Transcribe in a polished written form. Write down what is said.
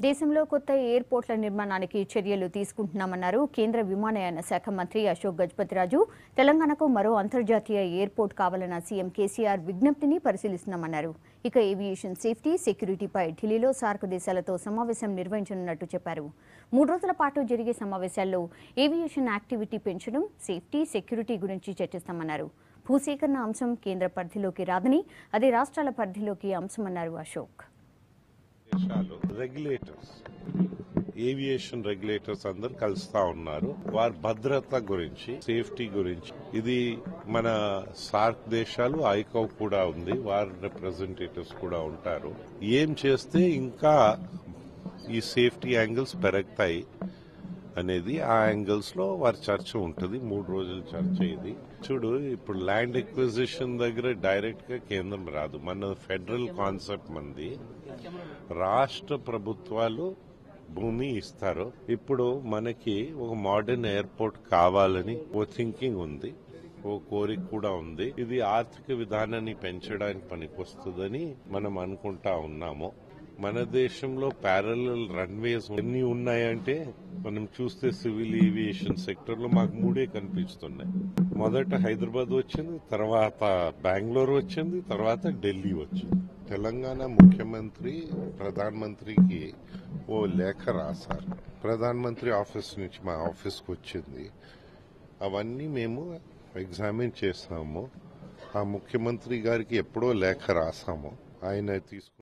దేశంలో కొత్త ఎయిర్పోర్ట్ల నిర్మాణానికి చర్యలు తీసుకుంటున్నామన్నారు కేంద్ర విమానయాన శాఖ మంత్రి అశోక్ గజపతిరాజు. తెలంగాణకు మరో అంతర్జాతీయ ఎయిర్పోర్ట్ కావాలన్న సీఎం కేసీఆర్ విజ్ఞప్తిని పరిశీలిస్తున్నామన్నారు. ఇక ఏవియేషన్ సేఫ్టీ, సెక్యూరిటీపై ఢిల్లీలో సార్క్ దేశాలతో సమావేశం నిర్వహించనున్నట్టు చెప్పారు. 3 రోజుల పాటు జరిగే సమావేశాల్లో ఏవియేషన్ యాక్టివిటీ పెంచడం, సేఫ్టీ, సెక్యూరిటీ గురించి చర్చిస్తామన్నారు. భూసేకరణ అంశం కేంద్ర పరిధిలోకి రాదని, అది రాష్ట్రాల పరిధిలోకి అంశమన్నారు అశోక్. రెగ్యులేటర్స్, ఏవియేషన్ రెగ్యులేటర్స్ అందరు కలుస్తా ఉన్నారు. వారి భద్రత గురించి, సేఫ్టీ గురించి. ఇది మన సార్క్ దేశాలు, ఐకౌ కూడా ఉంది, వారి రిప్రజెంటేటివ్స్ కూడా ఉంటారు. ఏం చేస్తే ఇంకా ఈ సేఫ్టీ యాంగిల్స్ పెరుగుతాయి అనేది ఆ యాంగిల్స్ లో వారి చర్చ ఉంటుంది. 3 రోజుల చర్చ ఇది. చూడు, ఇప్పుడు ల్యాండ్ ఎక్విజిషన్ దగ్గర డైరెక్ట్ గా కేంద్రం రాదు. మన ఫెడరల్ కాన్సెప్ట్ మంది. రాష్ట్ర ప్రభుత్వాలు భూమి ఇస్తారు. ఇప్పుడు మనకి ఒక మోడర్న్ ఎయిర్పోర్ట్ కావాలని ఓ థింకింగ్ ఉంది, ఓ కోరిక కూడా ఉంది. ఇది ఆర్థిక విధానాన్ని పెంచడానికి పనికొస్తుందని మనం అనుకుంటా ఉన్నాము. మన దేశంలో ప్యారలల్ రన్వేస్ ఎన్ని ఉన్నాయంటే మనం చూస్తే సివిల్ ఏవియేషన్ సెక్టర్ లో మాకు 3 కనిపిస్తున్నాయి. మొదట హైదరాబాద్ వచ్చింది, తర్వాత బెంగళూరు వచ్చింది, తర్వాత ఢిల్లీ వచ్చింది. తెలంగాణ ముఖ్యమంత్రి ప్రధానమంత్రికి ఓ లేఖ రాశారు. ప్రధానమంత్రి ఆఫీస్ నుంచి మా ఆఫీస్కి వచ్చింది. అవన్నీ మేము ఎగ్జామిన్ చేస్తాము. ఆ ముఖ్యమంత్రి గారికి ఎప్పుడో లేఖ రాసాము. ఆయన తీసుకు